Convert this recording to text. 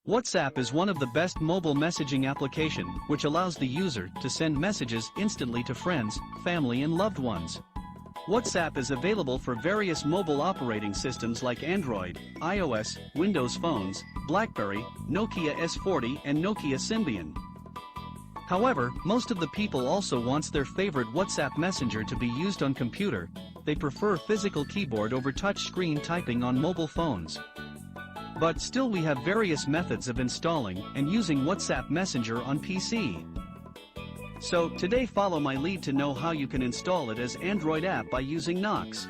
WhatsApp is one of the best mobile messaging application, which allows the user to send messages instantly to friends, family and loved ones. WhatsApp is available for various mobile operating systems like Android, iOS, Windows phones, BlackBerry, Nokia S40 and Nokia Symbian. However, most of the people also wants their favorite WhatsApp messenger to be used on computer. They prefer physical keyboard over touch screen typing on mobile phones. But still we have various methods of installing and using WhatsApp Messenger on PC. So today follow my lead to know how you can install it as Android app by using Knox.